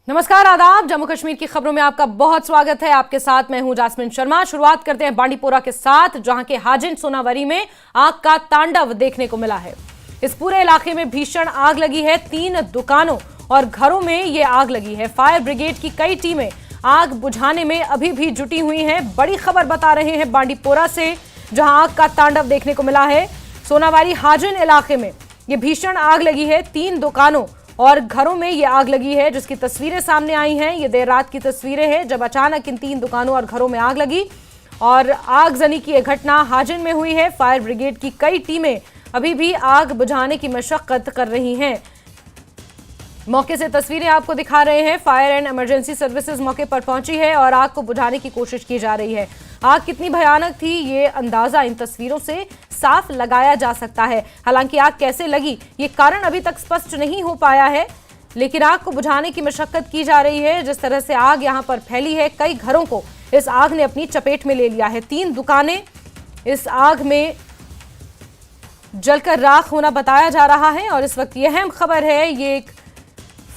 नमस्कार, आदाब। जम्मू कश्मीर की खबरों में आपका बहुत स्वागत है। आपके साथ मैं हूं जासमिन शर्मा। शुरुआत करते हैं बांडीपोरा के साथ, जहां के हाजिन सोनावरी में आग का तांडव देखने को मिला है। इस पूरे इलाके में भीषण आग लगी है। 3 दुकानों और घरों में ये आग लगी है। फायर ब्रिगेड की कई टीमें आग बुझाने में अभी भी जुटी हुई हैं। बड़ी खबर बता रहे हैं बांडीपोरा से, जहां आग का तांडव देखने को मिला है। सोनावरी हाजिन इलाके में ये भीषण आग लगी है। 3 दुकानों और घरों में ये आग लगी है, जिसकी तस्वीरें सामने आई हैं। ये देर रात की तस्वीरें हैं, जब अचानक इन 3 दुकानों और घरों में आग लगी और आगजनी की यह घटना हाजिन में हुई है। फायर ब्रिगेड की कई टीमें अभी भी आग बुझाने की मशक्कत कर रही हैं। मौके से तस्वीरें आपको दिखा रहे हैं। फायर एंड इमरजेंसी सर्विसेज मौके पर पहुंची है और आग को बुझाने की कोशिश की जा रही है। आग कितनी भयानक थी, ये अंदाजा इन तस्वीरों से साफ लगाया जा सकता है। हालांकि आग कैसे लगी, ये कारण अभी तक स्पष्ट नहीं हो पाया है, लेकिन आग को बुझाने की मशक्कत की जा रही है। जिस तरह से आग यहां पर फैली है, कई घरों को इस आग ने अपनी चपेट में ले लिया है। 3 दुकानें इस आग में जलकर राख होना बताया जा रहा है। और इस वक्त यह अहम खबर है, ये एक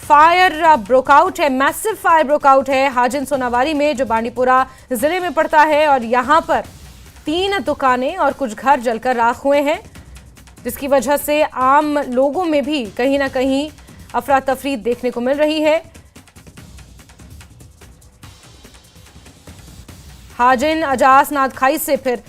फायर ब्रोकआउट है, मैसिव फायर ब्रोकआउट है हाजिन सोनावरी में, जो बांडीपोरा जिले में पड़ता है। और यहां पर 3 दुकानें और कुछ घर जलकर राख हुए हैं, जिसकी वजह से आम लोगों में भी कहीं ना कहीं अफरा तफरी देखने को मिल रही है। हाजिन अजास नादखाई से फिर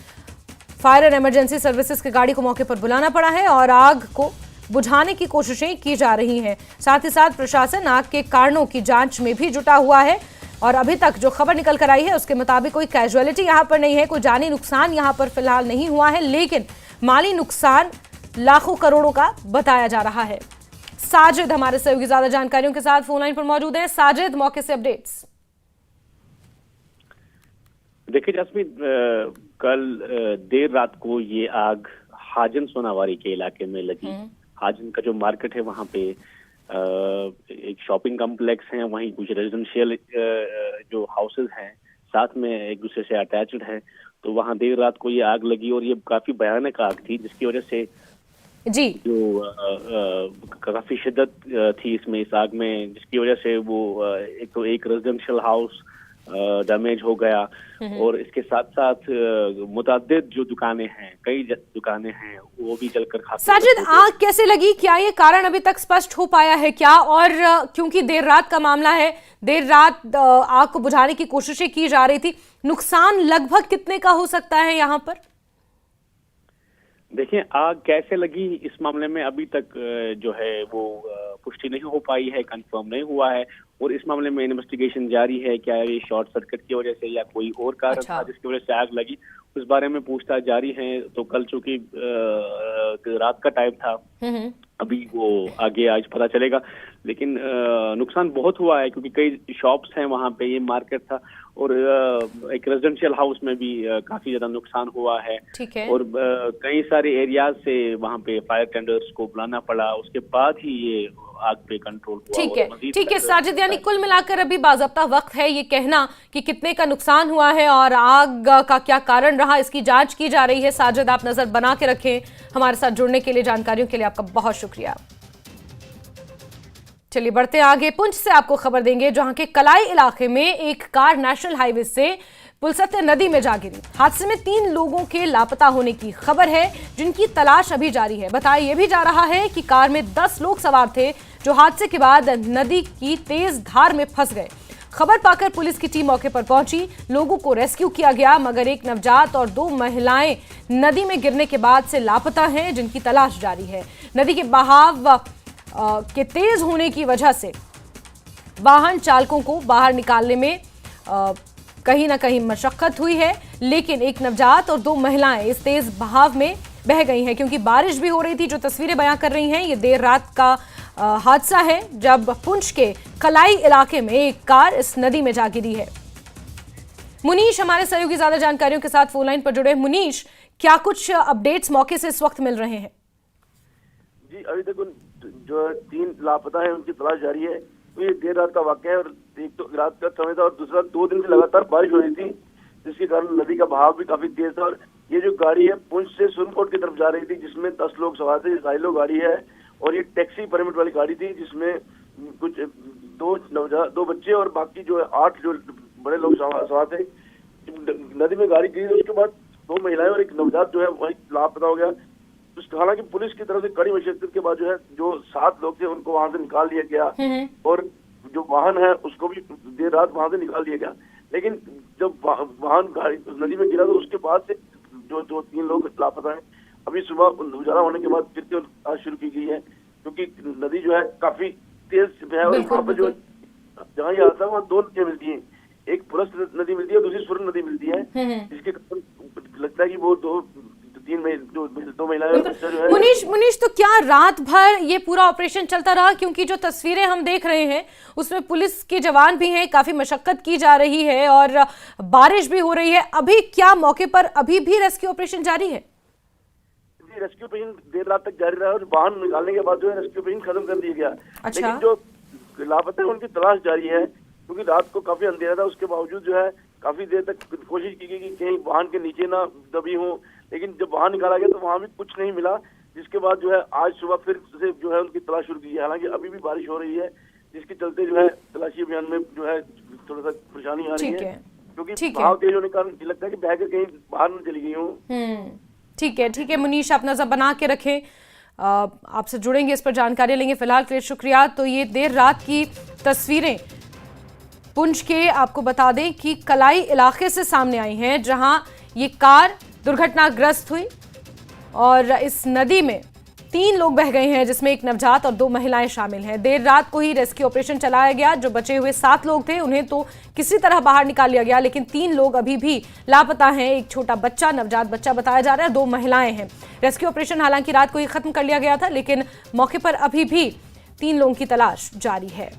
फायर एंड इमरजेंसी सर्विसेज की गाड़ी को मौके पर बुलाना पड़ा है और आग को बुझाने की कोशिशें की जा रही हैं। साथ ही साथ प्रशासन आग के कारणों की जांच में भी जुटा हुआ है। और अभी तक जो खबर निकल कर आई है, उसके मुताबिक कोई कैजुअलिटी यहां पर नहीं है, कोई जानी नुकसान यहां पर फिलहाल नहीं हुआ है, लेकिन माली नुकसान लाखों करोड़ों का बताया जा रहा है। साजिद हमारे सहयोगी ज्यादा जानकारियों के साथ फोन लाइन पर मौजूद है। साजिद, मौके से अपडेट्स। देखिए जासमीन, कल देर रात को ये आग हाजिन सोनावरी के इलाके में लगी। हाजिन का जो मार्केट है, वहां पे एक शॉपिंग कॉम्प्लेक्स है, वहीं कुछ रेजिडेंशियल जो हाउसेज हैं साथ में एक दूसरे से अटैच्ड है। तो वहां देर रात को ये आग लगी और ये काफी भयानक आग थी, जिसकी वजह से जी जो काफी शिद्दत थी इसमें, इस आग में, जिसकी वजह से वो एक रेजिडेंशियल हाउस डैमेज हो गया और इसके साथ साथ मुतअद्दिद जो दुकानें हैं, कई दुकानें हैं, वो भी जलकर खाक। साजिद, आग कैसे लगी, क्या ये कारण अभी तक स्पष्ट हो पाया है क्या? और क्योंकि देर रात का मामला है, देर रात आग को बुझाने की कोशिशें की जा रही थी, नुकसान लगभग कितने का हो सकता है यहाँ पर? देखिए, आग कैसे लगी इस मामले में अभी तक जो है वो पुष्टि नहीं हो पाई है, कंफर्म नहीं हुआ है। और इस मामले में इन्वेस्टिगेशन जारी है। क्या ये शॉर्ट सर्किट की वजह से या कोई और कारण था जिसकी वजह से आग लगी, उस बारे में पूछताछ जारी है। तो कल चूंकि रात का टाइम था, अभी वो आगे आज पता चलेगा। लेकिन नुकसान बहुत हुआ है, क्योंकि कई शॉप्स हैं वहां पे, ये मार्केट था, और एक रेजिडेंशियल हाउस में भी काफी ज्यादा नुकसान हुआ है। और कई सारे एरियाज से वहां पे फायर टेंडर्स को बुलाना पड़ा, उसके बाद ही ये आग पे कंट्रोल हुआ। ठीक है साजिद, यानी कुल मिलाकर अभी बाज़ाब्ता वक्त है ये कहना कि कितने का नुकसान हुआ है और आग का क्या कारण रहा, इसकी जांच की जा रही है। साजिद, आप नजर बना के रखें। हमारे साथ जुड़ने के लिए, जानकारियों के लिए आपका बहुत शुक्रिया। चलिए बढ़ते हैं आगे। पुंछ से आपको खबर देंगे, जहां के कलाई इलाके में एक कार नेशनल हाईवे से पुलसत्य नदी में जा गिरी। हादसे में 3 लोगों के लापता होने की खबर है, जिनकी तलाश अभी जारी है। बताया यह भी जा रहा है कि कार में 10 लोग सवार थे, जो हादसे के बाद नदी की तेज धार में फंस गए। खबर पाकर पुलिस की टीम मौके पर पहुंची, लोगों को रेस्क्यू किया गया, मगर एक नवजात और 2 महिलाएं नदी में गिरने के बाद से लापता हैं, जिनकी तलाश जारी है। नदी के बहाव के तेज होने की वजह से वाहन चालकों को बाहर निकालने में कहीं ना कहीं मशक्कत हुई है, लेकिन एक नवजात और 2 महिलाएं इस तेज बहाव में बह गई हैं, क्योंकि बारिश भी हो रही थी। जो तस्वीरें बयां कर रही हैं, ये देर रात का हादसा है, जब पुंछ के कलाई इलाके में एक कार इस नदी में जा गिरी है। मुनीश हमारे सहयोगी ज्यादा जानकारियों के साथ फोन लाइन पर जुड़े। मुनीश, क्या कुछ अपडेट्स मौके से इस वक्त मिल रहे हैं? जी, अभी तक जो 3 लापता है उनकी तलाश जारी है। तो ये देर रात का वाकया है, और एक तो रात का समय था और दूसरा 2 दिन से लगातार बारिश हो रही थी, जिसके कारण नदी का बहाव भी काफी तेज था। और ये जो गाड़ी है पुंछ से सुरनकोट की तरफ जा रही थी, जिसमें 10 लोग सवार थे। साइलो गाड़ी है और ये टैक्सी परमिट वाली गाड़ी थी, जिसमें कुछ दो बच्चे और बाकी जो है 8 जो बड़े लोग सवार थे। नदी में गाड़ी गिरी, उसके बाद 2 महिलाएं और एक नवजात जो है वही लापता हो गया। हालांकि पुलिस की तरफ से कड़ी मशक्कत के बाद जो है जो 7 लोग थे उनको वहां से निकाल लिया गया और जो वाहन है उसको भी देर रात वहां से निकाल दिया गया। लेकिन जब वाहन गाड़ी नदी में गिरा तो उसके बाद से जो 3 लोग लापता हैं। अभी सुबह उजाला होने के बाद फिर से आज शुरू की गई है, क्योंकि नदी जो है काफी तेज है और वहाँ पर जो जहाँ ये आता है वहाँ 2 नदियाँ मिलती हैं, एक पुरस नदी मिलती है, दूसरी सुरन नदी मिलती है, जिसके कारण लगता है कि वो दो महिलाएं जो है। मुनीश, तो क्या रात भर ये पूरा ऑपरेशन चलता रहा? क्योंकि जो तस्वीरें हम देख रहे हैं उसमें पुलिस के जवान भी हैं, काफी मशक्कत की जा रही है और बारिश भी हो रही है। अभी क्या मौके पर अभी भी रेस्क्यू ऑपरेशन जारी है? जी, रेस्क्यू ऑपरेशन देर रात तक जारी रहा और वाहन निकालने के बाद जो है रेस्क्यू ऑपरेशन खत्म कर दिया गया। अच्छा। लेकिन जो लापता है उनकी तलाश जारी है, क्योंकि रात को काफी अंधेरा था, उसके बावजूद जो है काफी देर तक कोशिश की गई कि कहीं वाहन के नीचे ना दबी हो, लेकिन जब वाहन निकाला गया तो वहां भी कुछ नहीं मिला। जिसके बाद जो है आज सुबह फिर से जो है उनकी तलाश शुरू की है। हालांकि अभी भी बारिश हो रही है, जिसके चलते जो है तलाशी अभियान में जो है थोड़ा सा परेशानी आ रही है, क्योंकि भाव तेज होने के कारण लगता है कि बहकर कहीं बाहर न चली गई हूँ। ठीक है मुनीश, आप नजर बना के रखें, आपसे जुड़ेंगे, इस पर जानकारी लेंगे। फिलहाल के लिए शुक्रिया। तो ये देर रात की तस्वीरें पुंछ के आपको बता दें कि कलाई इलाके से सामने आई हैं, जहां ये कार दुर्घटनाग्रस्त हुई और इस नदी में 3 लोग बह गए हैं, जिसमें एक नवजात और 2 महिलाएं शामिल हैं। देर रात को ही रेस्क्यू ऑपरेशन चलाया गया। जो बचे हुए 7 लोग थे उन्हें तो किसी तरह बाहर निकाल लिया गया, लेकिन 3 लोग अभी भी लापता हैं। एक छोटा बच्चा, नवजात बच्चा बताया जा रहा है, 2 महिलाएं हैं। रेस्क्यू ऑपरेशन हालांकि रात को ही खत्म कर लिया गया था, लेकिन मौके पर अभी भी 3 लोगों की तलाश जारी है।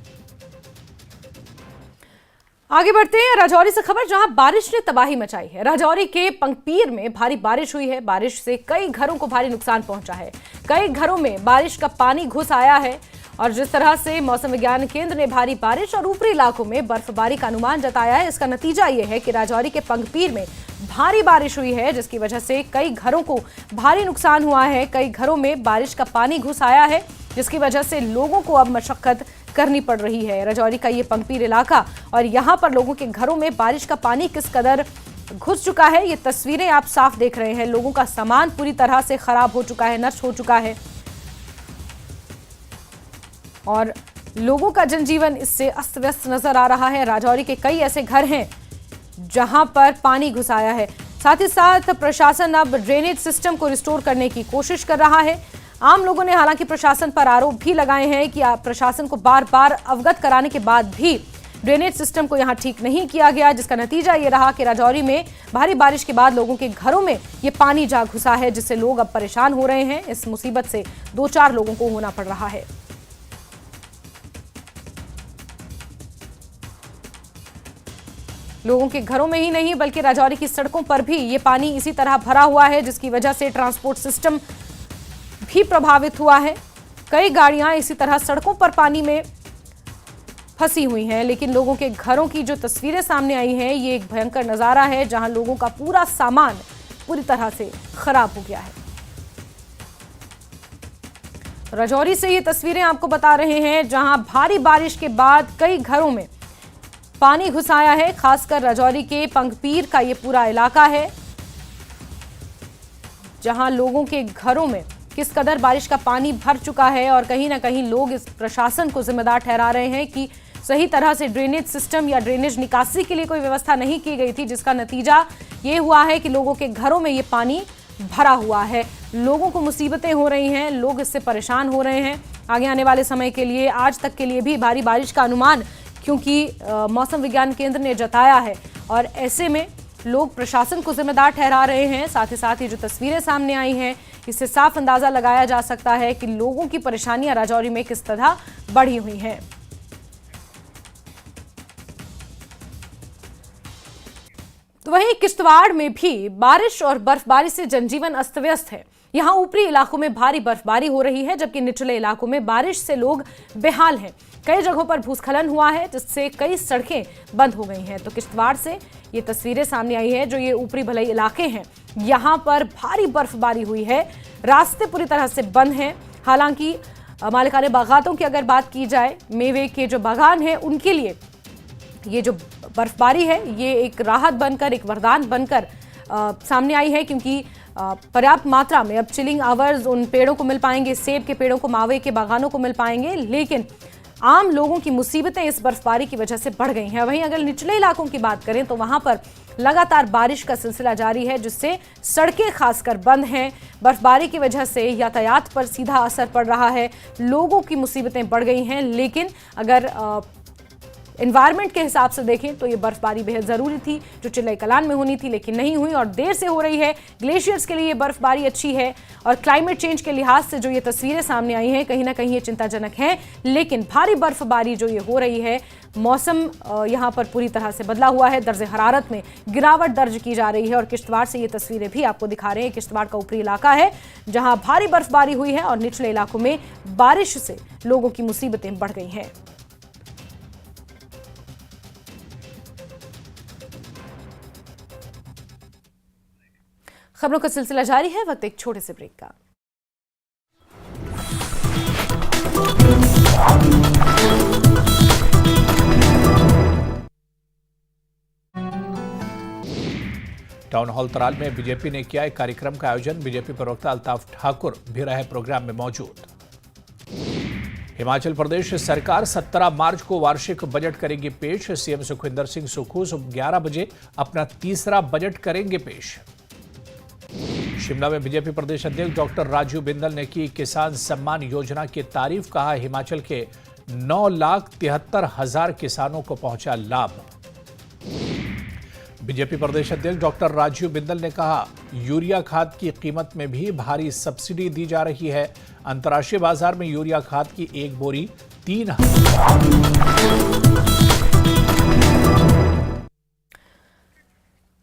आगे बढ़ते हैं राजौरी से खबर, जहां बारिश ने तबाही मचाई है। राजौरी के पंगपीर में भारी बारिश हुई है। बारिश से कई घरों को भारी नुकसान पहुंचा है। कई घरों में बारिश का पानी घुस आया है और जिस तरह से मौसम विज्ञान केंद्र ने भारी बारिश और ऊपरी इलाकों में बर्फबारी का अनुमान जताया है, इसका नतीजा यह है कि राजौरी के पंगपीर में भारी बारिश हुई है, जिसकी वजह से कई घरों को भारी नुकसान हुआ है। कई घरों में बारिश का पानी घुस आया है, जिसकी वजह से लोगों को अब मशक्कत करनी पड़ रही है। राजौरी का ये पंगपीर इलाका और यहाँ पर लोगों के घरों में बारिश का पानी किस कदर घुस चुका है, ये तस्वीरें आप साफ देख रहे हैं। लोगों का सामान पूरी तरह से खराब हो चुका है, नष्ट हो चुका है और लोगों का जनजीवन इससे अस्त व्यस्त नजर आ रहा है। राजौरी के कई ऐसे घर हैं जहां पर पानी घुस आया है। साथ ही साथ प्रशासन अब ड्रेनेज सिस्टम को रिस्टोर करने की कोशिश कर रहा है। आम लोगों ने हालांकि प्रशासन पर आरोप भी लगाए हैं कि प्रशासन को बार बार अवगत कराने के बाद भी ड्रेनेज सिस्टम को यहां ठीक नहीं किया गया, जिसका नतीजा ये रहा कि राजौरी में भारी बारिश के बाद लोगों के घरों में ये पानी जा घुसा है, जिससे लोग अब परेशान हो रहे हैं। इस मुसीबत से 2-4 लोगों को होना पड़ रहा है। लोगों के घरों में ही नहीं बल्कि राजौरी की सड़कों पर भी ये पानी इसी तरह भरा हुआ है, जिसकी वजह से ट्रांसपोर्ट सिस्टम भी प्रभावित हुआ है। कई गाड़ियां इसी तरह सड़कों पर पानी में फंसी हुई हैं। लेकिन लोगों के घरों की जो तस्वीरें सामने आई हैं, ये एक भयंकर नजारा है, जहां लोगों का पूरा सामान पूरी तरह से खराब हो गया है। राजौरी से ये तस्वीरें आपको बता रहे हैं, जहां भारी बारिश के बाद कई घरों में पानी घुस आया है। खासकर राजौरी के पंगपीर का ये पूरा इलाका है, जहां लोगों के घरों में किस कदर बारिश का पानी भर चुका है और कहीं ना कहीं लोग इस प्रशासन को जिम्मेदार ठहरा रहे हैं कि सही तरह से ड्रेनेज सिस्टम या ड्रेनेज निकासी के लिए कोई व्यवस्था नहीं की गई थी, जिसका नतीजा ये हुआ है कि लोगों के घरों में ये पानी भरा हुआ है। लोगों को मुसीबतें हो रही हैं, लोग इससे परेशान हो रहे हैं। आगे आने वाले समय के लिए, आज तक के लिए भी भारी बारिश का अनुमान क्योंकि मौसम विज्ञान केंद्र ने जताया है और ऐसे में लोग प्रशासन को जिम्मेदार ठहरा रहे हैं। साथ ही साथ ये जो तस्वीरें सामने आई हैं, इससे साफ अंदाजा लगाया जा सकता है कि लोगों की परेशानियां राजौरी में किस तरह बढ़ी हुई हैं। तो वहीं किश्तवाड़ में भी बारिश और बर्फबारी से जनजीवन अस्त व्यस्त है। यहां ऊपरी इलाकों में भारी बर्फबारी हो रही है, जबकि निचले इलाकों में बारिश से लोग बेहाल हैं। कई जगहों पर भूस्खलन हुआ है, जिससे कई सड़कें बंद हो गई हैं। तो किश्तवाड़ से ये तस्वीरें सामने आई है, जो ये ऊपरी भलई इलाके हैं, यहाँ पर भारी बर्फबारी हुई है, रास्ते पूरी तरह से बंद हैं। हालांकि मालिकाने बागातों की अगर बात की जाए, मेवे के जो बागान हैं उनके लिए ये जो बर्फबारी है ये एक राहत बनकर, एक वरदान बनकर सामने आई है, क्योंकि पर्याप्त मात्रा में अब चिलिंग आवर्स उन पेड़ों को मिल पाएंगे, सेब के पेड़ों को, मावे के बागानों को मिल पाएंगे। लेकिन आम लोगों की मुसीबतें इस बर्फबारी की वजह से बढ़ गई हैं। वहीं अगर निचले इलाकों की बात करें तो वहां पर लगातार बारिश का सिलसिला जारी है, जिससे सड़कें खासकर बंद हैं। बर्फबारी की वजह से यातायात पर सीधा असर पड़ रहा है, लोगों की मुसीबतें बढ़ गई हैं। लेकिन अगर एनवायरनमेंट के हिसाब से देखें तो ये बर्फबारी बेहद ज़रूरी थी, जो चिल्लाई कलान में होनी थी लेकिन नहीं हुई और देर से हो रही है। ग्लेशियर्स के लिए ये बर्फबारी अच्छी है और क्लाइमेट चेंज के लिहाज से जो ये तस्वीरें सामने आई हैं कहीं ना कहीं ये चिंताजनक है। लेकिन भारी बर्फबारी जो ये हो रही है, मौसम यहाँ पर पूरी तरह से बदला हुआ है, दर्ज हरारत में गिरावट दर्ज की जा रही है। और किश्तवाड़ से ये तस्वीरें भी आपको दिखा रहे हैं। किश्तवाड़ का ऊपरी इलाका है जहाँ भारी बर्फबारी हुई है और निचले इलाकों में बारिश से लोगों की मुसीबतें बढ़ गई हैं। खबरों का सिलसिला जारी है, वक्त एक छोटे से ब्रेक का। टाउन हॉल तराल में बीजेपी ने किया एक कार्यक्रम का आयोजन। बीजेपी प्रवक्ता अल्ताफ ठाकुर भी रहे प्रोग्राम में मौजूद। हिमाचल प्रदेश सरकार 17 मार्च को वार्षिक बजट करेगी पेश। सीएम सुखविंदर सिंह सुक्खू सुबह 11 बजे अपना तीसरा बजट करेंगे पेश। शिमला में बीजेपी प्रदेश अध्यक्ष डॉक्टर राजीव बिंदल ने की किसान सम्मान योजना की तारीफ। कहा हिमाचल के 9,73,000 किसानों को पहुंचा लाभ। बीजेपी प्रदेश अध्यक्ष डॉक्टर राजीव बिंदल ने कहा यूरिया खाद की कीमत में भी भारी सब्सिडी दी जा रही है। अंतर्राष्ट्रीय बाजार में यूरिया खाद की एक बोरी 3,000।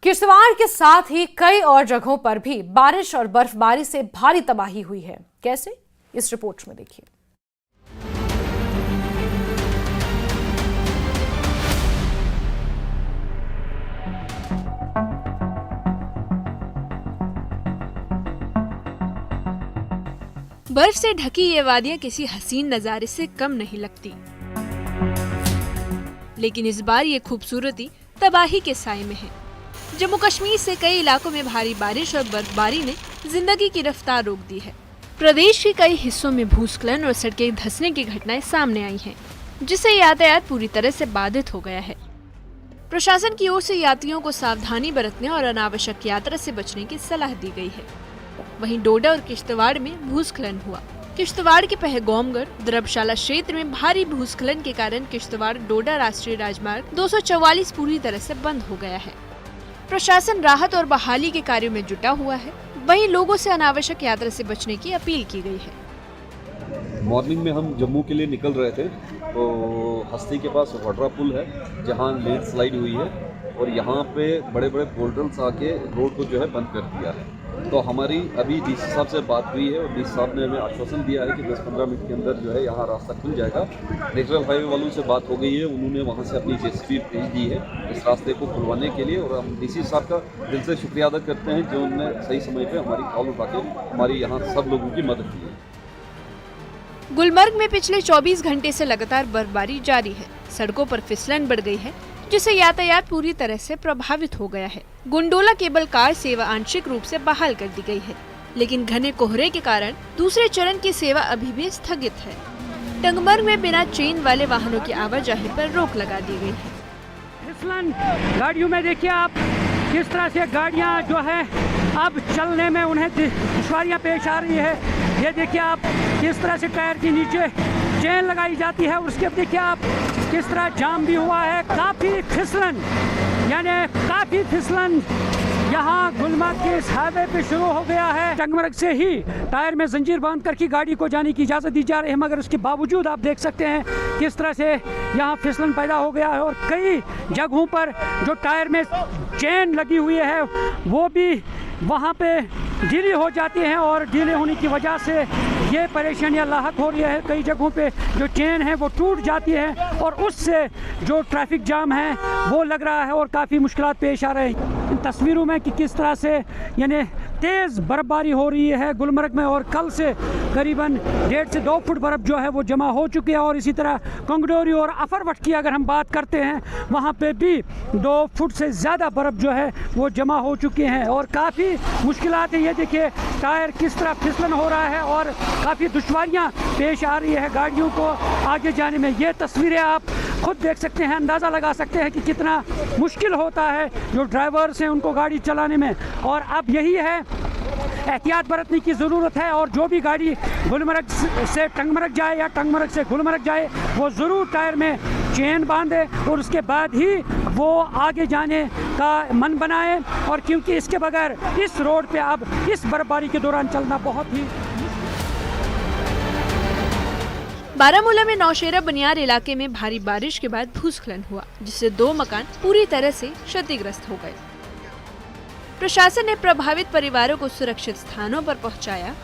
किश्तवाड़ के साथ ही कई और जगहों पर भी बारिश और बर्फबारी से भारी तबाही हुई है। कैसे, इस रिपोर्ट में देखिए। बर्फ से ढकी ये वादियां किसी हसीन नजारे से कम नहीं लगती, लेकिन इस बार ये खूबसूरती तबाही के साए में है। जम्मू कश्मीर से कई इलाकों में भारी बारिश और बर्फबारी ने जिंदगी की रफ्तार रोक दी है। प्रदेश के कई हिस्सों में भूस्खलन और सड़कें धंसने की घटनाएं सामने आई हैं, जिससे यातायात पूरी तरह से बाधित हो गया है। प्रशासन की ओर से यात्रियों को सावधानी बरतने और अनावश्यक यात्रा से बचने की सलाह दी गई है। वहीं डोडा और किश्तवाड़ में भूस्खलन हुआ। किश्तवाड़ के पहगौमगढ़ द्रबशाला क्षेत्र में भारी भूस्खलन के कारण किश्तवाड़ डोडा राष्ट्रीय राजमार्ग 244 पूरी तरह से बंद हो गया है। प्रशासन राहत और बहाली के कार्यों में जुटा हुआ है। वहीं लोगों से अनावश्यक यात्रा से बचने की अपील की गई है। मॉर्निंग में हम जम्मू के लिए निकल रहे थे तो हस्ती के पास वड्रा पुल है जहां लैंड स्लाइड हुई है और यहाँ पे बड़े बड़े बोल्डर्स आके रोड को जो है बंद कर दिया है। तो हमारी अभी डीसी साहब से बात हुई है और डीसी साहब ने हमें आश्वासन दिया है कि 10-15 मिनट के अंदर जो है यहाँ रास्ता खुल जाएगा। नेशनल हाईवे वालों से बात हो गई है, उन्होंने वहाँ से अपनी जेसीबी भेज दी है इस रास्ते को खुलवाने के लिए और हम डीसी साहब का दिल से शुक्रिया अदा करते हैं जो उन्होंने सही समय पर हमारी कॉल उठा के हमारी यहाँ सब लोगों की मदद की है। गुलमर्ग में पिछले 24 घंटे से लगातार बर्फबारी जारी है। सड़कों पर फिसलन बढ़ गई है, जिससे यातायात पूरी तरह से प्रभावित हो गया है। गुंडोला केबल कार सेवा आंशिक रूप से बहाल कर दी गई है, लेकिन घने कोहरे के कारण दूसरे चरण की सेवा अभी भी स्थगित है। टंगमर्ग में बिना चेन वाले वाहनों की आवाजाही पर रोक लगा दी गई है। फिसलन गाड़ियों में देखिए आप किस तरह से गाड़ियां जो है अब चलने में उन्हें दुश्वारियां पेश आ रही है। ये देखिए आप किस तरह से टायर के नीचे चेन लगाई जाती है और उसके देखिए आप किस तरह जाम भी हुआ है। काफ़ी फिसलन यहाँ गुलमर्ग के इस हाईवे पे शुरू हो गया है। टंगमर्ग से ही टायर में जंजीर बांध कर की गाड़ी को जाने की इजाज़त दी जा रही है, मगर उसके बावजूद आप देख सकते हैं किस तरह से यहाँ फिसलन पैदा हो गया है और कई जगहों पर जो टायर में चेन लगी हुई है वो भी वहाँ पे ढीली हो जाती हैं और ढीले होने की वजह से ये परेशानियाँ लाहक हो रही है। कई जगहों पे जो चेन है वो टूट जाती है और उससे जो ट्रैफिक जाम है वो लग रहा है और काफ़ी मुश्किलात पेश आ रहे हैं। इन तस्वीरों में कि किस तरह से यानी तेज़ बर्फबारी हो रही है गुलमर्ग में, और कल से करीबन 1.5 से 2 फुट बर्फ़ जो है वो जमा हो चुकी है। और इसी तरह कंगडोरी और अफरवट की अगर हम बात करते हैं, वहाँ पे भी 2 फुट से ज़्यादा बर्फ़ जो है वो जमा हो चुकी हैं और काफ़ी मुश्किलात है। ये देखिए टायर किस तरह फिसलन हो रहा है और काफ़ी दुश्वारियाँ पेश आ रही है गाड़ियों को आगे जाने में। ये तस्वीरें आप खुद देख सकते हैं, अंदाज़ा लगा सकते हैं कि कितना मुश्किल होता है जो ड्राइवर्स हैं उनको गाड़ी चलाने में। और अब यही है, एहतियात बरतने की ज़रूरत है और जो भी गाड़ी गुलमर्ग से टंगमर्ग जाए या टंगमर्ग से गुलमर्ग जाए वो ज़रूर टायर में चेन बांधे और उसके बाद ही वो आगे जाने का मन बनाए। और क्योंकि इसके बगैर इस रोड पे अब इस बर्फबारी के दौरान चलना बहुत ही। बारामूला में नौशेरा बनियार इलाके में भारी बारिश के बाद भूस्खलन हुआ, जिससे 2 मकान पूरी तरह से क्षतिग्रस्त हो गए। प्रशासन ने प्रभावित परिवारों को सुरक्षित स्थानों पर पहुंचाया।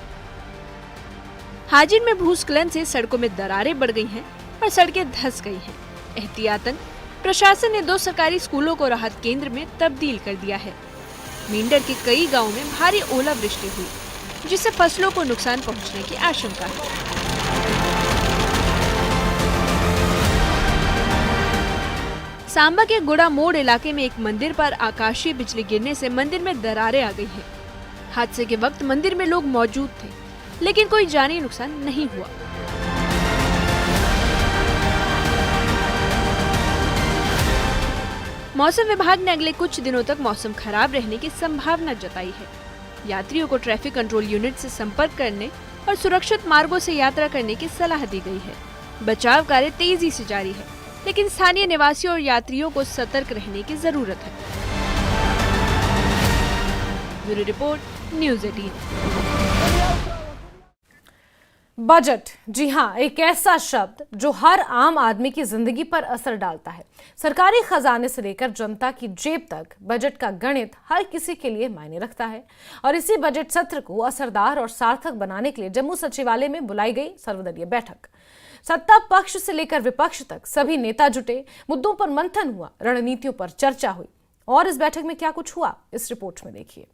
हाजिन में भूस्खलन से सड़कों में दरारें बढ़ गई हैं और सड़कें धंस गई हैं। एहतियातन प्रशासन ने 2 सरकारी स्कूलों को राहत केंद्र में तब्दील कर दिया है। मींडर के कई गांवों में भारी ओलावृष्टि हुई, जिससे फसलों को नुकसान पहुंचने की आशंका है। सांबा के गुड़ा मोड़ इलाके में एक मंदिर पर आकाशीय बिजली गिरने से मंदिर में दरारें आ गई हैं। हादसे के वक्त मंदिर में लोग मौजूद थे, लेकिन कोई जानी नुकसान नहीं हुआ। मौसम विभाग ने अगले कुछ दिनों तक मौसम खराब रहने की संभावना जताई है। यात्रियों को ट्रैफिक कंट्रोल यूनिट से संपर्क करने और सुरक्षित मार्गों से यात्रा करने की सलाह दी गई है। बचाव कार्य तेजी से जारी है, लेकिन स्थानीय निवासियों और यात्रियों को सतर्क रहने की जरूरत है। Bureau report, news 18। बजट, जी हां, एक ऐसा शब्द जो हर आम आदमी की जिंदगी पर असर डालता है। सरकारी खजाने से लेकर जनता की जेब तक बजट का गणित हर किसी के लिए मायने रखता है। और इसी बजट सत्र को असरदार और सार्थक बनाने के लिए जम्मू सचिवालय में बुलाई गई सर्वदलीय बैठक। सत्ता पक्ष से लेकर विपक्ष तक सभी नेता जुटे, मुद्दों पर मंथन हुआ, रणनीतियों पर चर्चा हुई। और इस बैठक में क्या कुछ हुआ, इस रिपोर्ट में देखिए।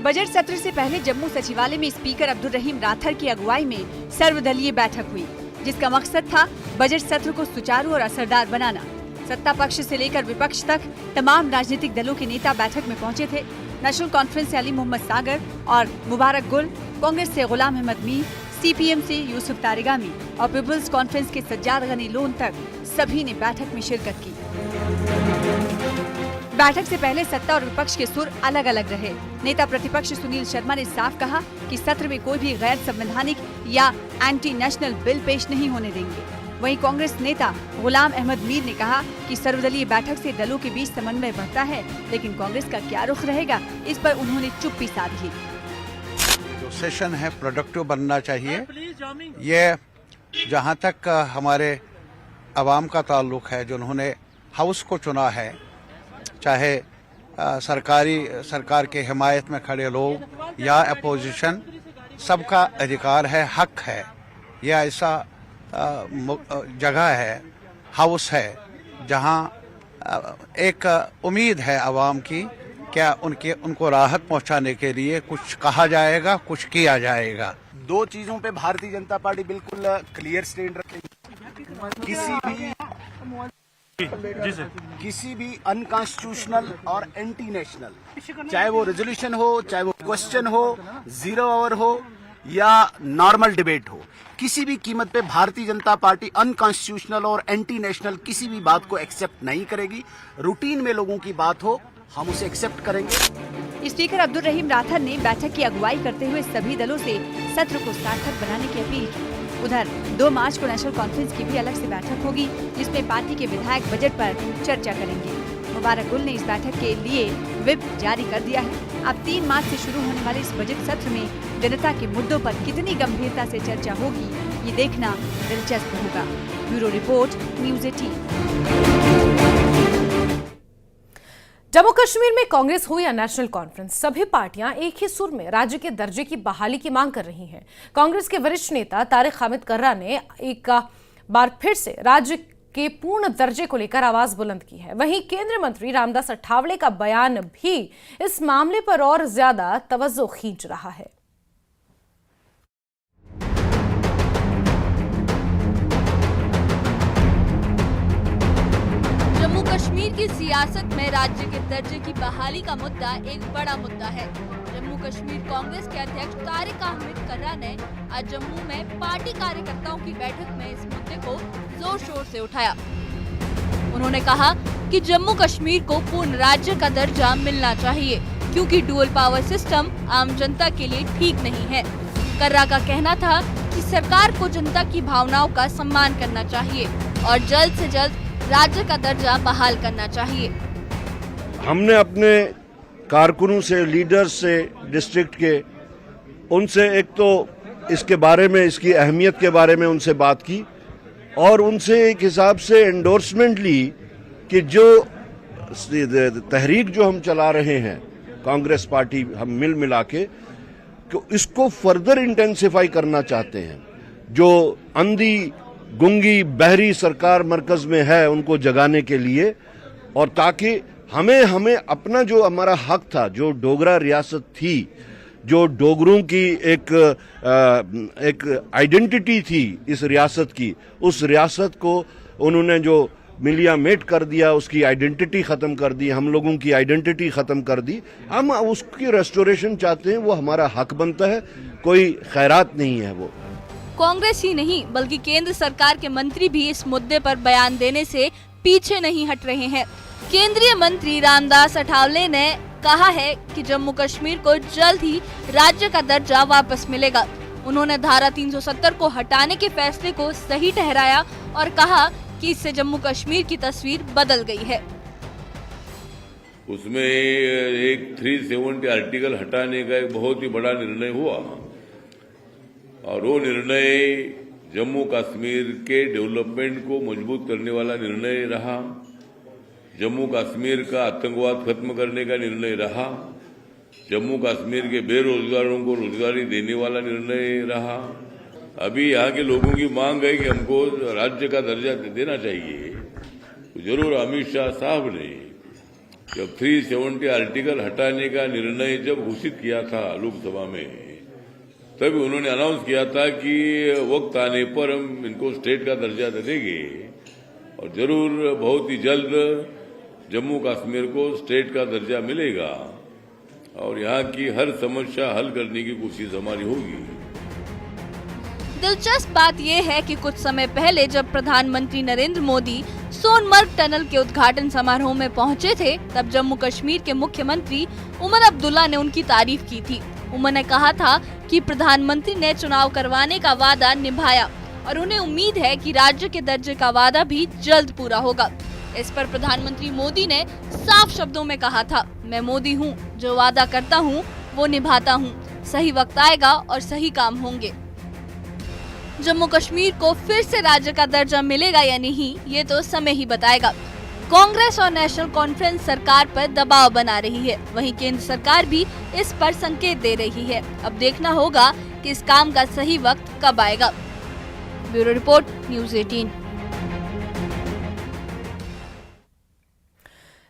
बजट सत्र से पहले जम्मू सचिवालय में स्पीकर अब्दुल रहीम राठर की अगुवाई में सर्वदलीय बैठक हुई, जिसका मकसद था बजट सत्र को सुचारू और असरदार बनाना। सत्ता पक्ष से लेकर विपक्ष तक तमाम राजनीतिक दलों के नेता बैठक में पहुंचे थे। नेशनल कॉन्फ्रेंस से अली मोहम्मद सागर और मुबारक गुल, कांग्रेस से गुलाम अहमद मीर, सीपीएम से यूसुफ तारिगामी और पीपल्स कॉन्फ्रेंस के सज्जाद गनी लोन तक सभी ने बैठक में शिरकत की। बैठक से पहले सत्ता और विपक्ष के सुर अलग अलग रहे। नेता प्रतिपक्ष सुनील शर्मा ने साफ कहा कि सत्र में कोई भी गैर संवैधानिक या एंटी नेशनल बिल पेश नहीं होने देंगे। वहीं कांग्रेस नेता गुलाम अहमद मीर ने कहा कि सर्वदलीय बैठक से दलों के बीच समन्वय बढ़ता है, लेकिन कांग्रेस का क्या रुख रहेगा, इस पर उन्होंने चुप्पी साध ली। जो सेशन है प्रोडक्टिव बनना चाहिए। ये जहाँ तक हमारे अवाम का ताल्लुक है, जो उन्होंने हाउस को चुना है, चाहे सरकार के हिमायत में खड़े लोग या अपोजिशन, सबका अधिकार है, हक है। यह ऐसा जगह है, हाउस है, जहां एक उम्मीद है आवाम की, क्या उनको राहत पहुंचाने के लिए कुछ कहा जाएगा, कुछ किया जाएगा। 2 चीजों पे भारतीय जनता पार्टी बिल्कुल क्लियर स्टैंड रखेगी। किसी भी अनकॉन्स्टिट्यूशनल और एंटी नेशनल, चाहे वो रेजोल्यूशन हो, चाहे वो क्वेश्चन हो, 0 आवर हो या नॉर्मल डिबेट हो, किसी भी कीमत पे भारतीय जनता पार्टी अनकॉन्स्टिट्यूशनल और एंटी नेशनल किसी भी बात को एक्सेप्ट नहीं करेगी। रूटीन में लोगों की बात हो, हम उसे एक्सेप्ट करेंगे। स्पीकर अब्दुल रहीम राठर ने बैठक की अगुवाई करते हुए सभी दलों से सत्र को सार्थक बनाने की अपील की। उधर 2 मार्च को नेशनल कॉन्फ्रेंस की भी अलग से बैठक होगी, जिसमें पार्टी के विधायक बजट पर चर्चा करेंगे। मुबारक गुल ने इस बैठक के लिए व्हिप जारी कर दिया है। अब 3 मार्च से शुरू होने वाले इस बजट सत्र में जनता के मुद्दों पर कितनी गंभीरता से चर्चा होगी, ये देखना दिलचस्प होगा। Bureau report, news 18। Jammu Kashmir में कांग्रेस हो या नेशनल कॉन्फ्रेंस, सभी पार्टियां एक ही सुर में राज्य के दर्जे की बहाली की मांग कर रही हैं। कांग्रेस के वरिष्ठ नेता तारिक हामिद कर्रा ने एक बार फिर से राज्य के पूर्ण दर्जे को लेकर आवाज बुलंद की है। वहीं केंद्रीय मंत्री रामदास अठावले का बयान भी इस मामले पर और ज्यादा तवज्जो खींच रहा है। जम्मू कश्मीर की सियासत में राज्य के दर्जे की बहाली का मुद्दा एक बड़ा मुद्दा है। जम्मू कश्मीर कांग्रेस के अध्यक्ष तारिक अहमद कर्रा ने आज जम्मू में पार्टी कार्यकर्ताओं की बैठक में इस मुद्दे को जोर शोर से उठाया। उन्होंने कहा कि जम्मू कश्मीर को पूर्ण राज्य का दर्जा मिलना चाहिए, क्योंकि डुअल पावर सिस्टम आम जनता के लिए ठीक नहीं है। कर्रा का कहना था कि सरकार को जनता की भावनाओं का सम्मान करना चाहिए और जल्द से जल्द राज्य का दर्जा बहाल करना चाहिए। हमने अपने कारकुनों से, लीडर्स से, डिस्ट्रिक्ट के, उनसे एक तो इसके बारे में, इसकी अहमियत के बारे में उनसे बात की और उनसे एक हिसाब से एंडोर्समेंट ली कि जो तहरीक जो हम चला रहे हैं कांग्रेस पार्टी, हम मिल मिला के इसको फर्दर इंटेंसिफाई करना चाहते हैं। जो अंधी गुंगी बहरी सरकार मरकज में है उनको जगाने के लिए, और ताकि हमें अपना जो हमारा हक था, जो डोगरा रियासत थी, जो डोगरों की एक आइडेंटिटी थी इस रियासत की, उस रियासत को उन्होंने जो मिलिया मेट कर दिया, उसकी आइडेंटिटी खत्म कर दी, हम लोगों की आइडेंटिटी खत्म कर दी। हम उसकी रेस्टोरेशन चाहते हैं, वो हमारा हक बनता है, कोई खैरात नहीं है। वो कांग्रेस ही नहीं बल्कि केंद्र सरकार के मंत्री भी इस मुद्दे पर बयान देने से पीछे नहीं हट रहे हैं। केंद्रीय मंत्री रामदास अठावले ने कहा है कि जम्मू कश्मीर को जल्द ही राज्य का दर्जा वापस मिलेगा। उन्होंने धारा 370 को हटाने के फैसले को सही ठहराया और कहा कि इससे जम्मू कश्मीर की तस्वीर बदल गई है। उसमें एक 370 आर्टिकल हटाने का एक बहुत ही बड़ा निर्णय हुआ और वो निर्णय जम्मू कश्मीर के डेवलपमेंट को मजबूत करने वाला निर्णय रहा। जम्मू कश्मीर का आतंकवाद खत्म करने का निर्णय रहा। जम्मू कश्मीर के बेरोजगारों को रोजगारी देने वाला निर्णय रहा। अभी यहाँ के लोगों की मांग है कि हमको राज्य का दर्जा देना चाहिए। तो जरूर अमित शाह साहब ने जब 370 आर्टिकल हटाने का निर्णय जब घोषित किया था लोकसभा में, तभी उन्होंने अनाउंस किया था कि वक्त आने पर हम इनको स्टेट का दर्जा दे देंगे और जरूर बहुत ही जल्द जम्मू कश्मीर को स्टेट का दर्जा मिलेगा और यहाँ की हर समस्या हल करने की कोशिश हमारी होगी। दिलचस्प बात यह है कि कुछ समय पहले जब प्रधानमंत्री नरेंद्र मोदी सोनमर्ग टनल के उद्घाटन समारोह में पहुंचे थे, तब जम्मू कश्मीर के मुख्यमंत्री उमर अब्दुल्ला ने उनकी तारीफ की थी। उमर ने कहा था कि प्रधानमंत्री ने चुनाव करवाने का वादा निभाया और उन्हें उम्मीद है कि राज्य के दर्जे का वादा भी जल्द पूरा होगा। इस पर प्रधानमंत्री मोदी ने साफ शब्दों में कहा था, मैं मोदी हूँ, जो वादा करता हूँ वो निभाता हूँ। सही वक्त आएगा और सही काम होंगे। जम्मू कश्मीर को फिर से राज्य का दर्जा मिलेगा या नहीं, ये तो समय ही बताएगा। कांग्रेस और नेशनल कॉन्फ्रेंस सरकार पर दबाव बना रही है, वहीं केंद्र सरकार भी इस पर संकेत दे रही है। अब देखना होगा कि इस काम का सही वक्त कब आएगा। Bureau report, news 18।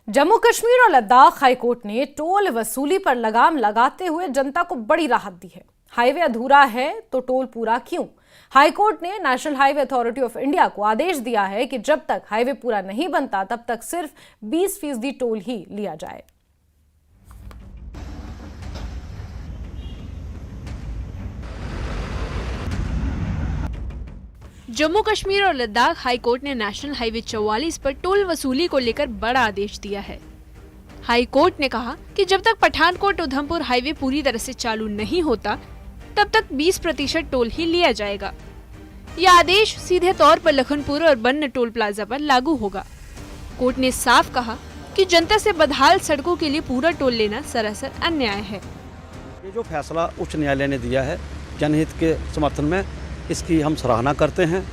Jammu Kashmir और लद्दाख हाईकोर्ट ने टोल वसूली पर लगाम लगाते हुए जनता को बड़ी राहत दी है। हाईवे अधूरा है तो टोल पूरा क्यों? हाईकोर्ट ने national highway authority of India को आदेश दिया है कि जब तक हाईवे पूरा नहीं बनता तब तक सिर्फ 20% टोल ही लिया जाए। जम्मू कश्मीर और लद्दाख हाईकोर्ट ने नेशनल हाईवे 44 पर टोल वसूली को लेकर बड़ा आदेश दिया है। हाईकोर्ट ने कहा कि जब तक पठानकोट उधमपुर हाईवे पूरी तरह से चालू नहीं होता तब तक 20% टोल ही लिया जाएगा। यह आदेश सीधे तौर पर लखनपुर और बन्न टोल प्लाजा पर लागू होगा। कोर्ट ने साफ कहा कि जनता से बदहाल सड़कों के लिए पूरा टोल लेना सरासर अन्याय है। ये जो फैसला उच्च न्यायालय ने दिया है जनहित के समर्थन में, इसकी हम सराहना करते हैं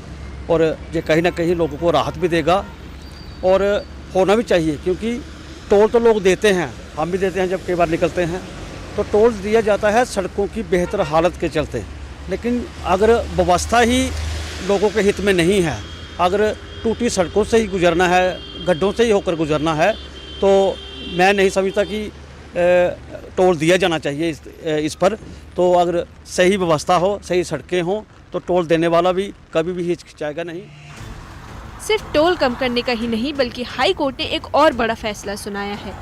और ये कहीं ना कहीं लोगों को राहत भी देगा और होना भी चाहिए, क्योंकि टोल तो लोग देते हैं, हम भी देते हैं जब कई बार निकलते हैं, तो टोल दिया जाता है सड़कों की बेहतर हालत के चलते। लेकिन अगर व्यवस्था ही लोगों के हित में नहीं है, अगर टूटी सड़कों से ही गुजरना है, गड्ढों से ही होकर गुजरना है, तो मैं नहीं समझता कि टोल दिया जाना चाहिए इस पर। तो अगर सही व्यवस्था हो, सही सड़कें हों, तो टोल देने वाला भी कभी भी हिचकिचाएगा नहीं। सिर्फ टोल कम करने का ही नहीं बल्कि हाई कोर्ट ने एक और बड़ा फैसला सुनाया है।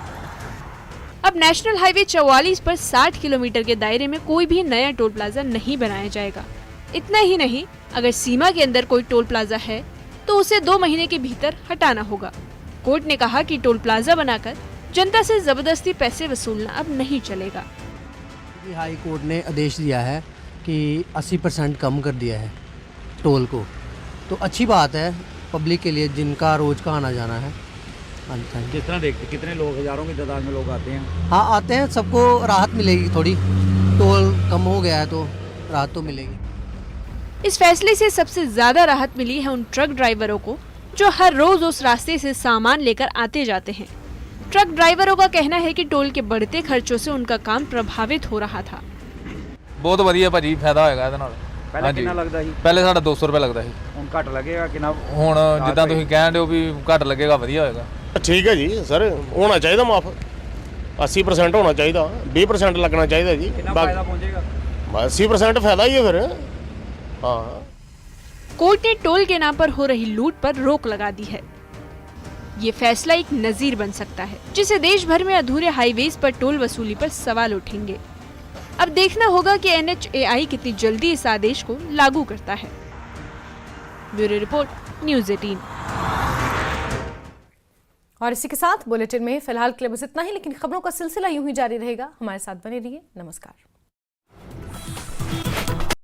अब नेशनल हाईवे 44 पर 60 किलोमीटर के दायरे में कोई भी नया टोल प्लाजा नहीं बनाया जाएगा। इतना ही नहीं, अगर सीमा के अंदर कोई टोल प्लाजा है तो उसे 2 महीने के भीतर हटाना होगा। कोर्ट ने कहा कि टोल प्लाजा बनाकर जनता से जबरदस्ती पैसे वसूलना अब नहीं चलेगा। हाई कोर्ट ने आदेश दिया है कि 80% कम कर दिया है टोल को, तो अच्छी बात है पब्लिक के लिए जिनका रोज का आना जाना है। किस तरह देखते, कितने लोग, हजारों की तादाद में लोग आते हैं? हाँ आते हैं, सबको राहत मिलेगी, थोड़ी टोल कम हो गया है तो राहत तो मिलेगी। इस फैसले से सबसे ज्यादा राहत मिली है उन ट्रक ड्राइवरों को जो हर रोज उस रास्ते से सामान लेकर आते जाते हैं। ट्रक ड्राइवरों का कहना है कि टोल के बढ़ते खर्चों से उनका काम प्रभावित हो रहा था। बहुत बढ़िया भाजी, फायदा होएगा ਇਹਦੇ ਨਾਲ। ਪਹਿਲੇ ਕਿੰਨਾ ਲੱਗਦਾ ਸੀ? ਪਹਿਲੇ ਸਾਡਾ 200 ਰੁਪਏ ਲੱਗਦਾ ਸੀ। ਹੁਣ ਘੱਟ ਲੱਗੇਗਾ ਕਿੰਨਾ? ਹੁਣ ਜਿੱਦਾਂ ਤੁਸੀਂ ਕਹਿੰਦੇ ਹੋ ਵੀ ਘੱਟ ਲੱਗੇਗਾ, ਵਧੀਆ ਹੋਏਗਾ। ठीक है जी सर, होना चाहिए माफ, 80% होना चाहिए, 20% लगना चाहिए जी। कितना फायदा पहुंचेगा? 80% फायदा ही है फिर। हाँ, कोर्ट ने टोल के नाम पर हो रही लूट पर रोक लगा दी है। ये फैसला एक नजीर बन सकता है जिसे देश भर में अधूरे हाईवेज पर टोल वसूली पर सवाल उठेंगे। अब देखना होगा कि NHAI कितनी जल्दी इस आदेश को लागू करता है। Bureau report, news 18। और इसी के साथ बुलेटिन में फिलहाल के लिए बस इतना ही, लेकिन खबरों का सिलसिला यूं ही जारी रहेगा। हमारे साथ बने रहिए। नमस्कार।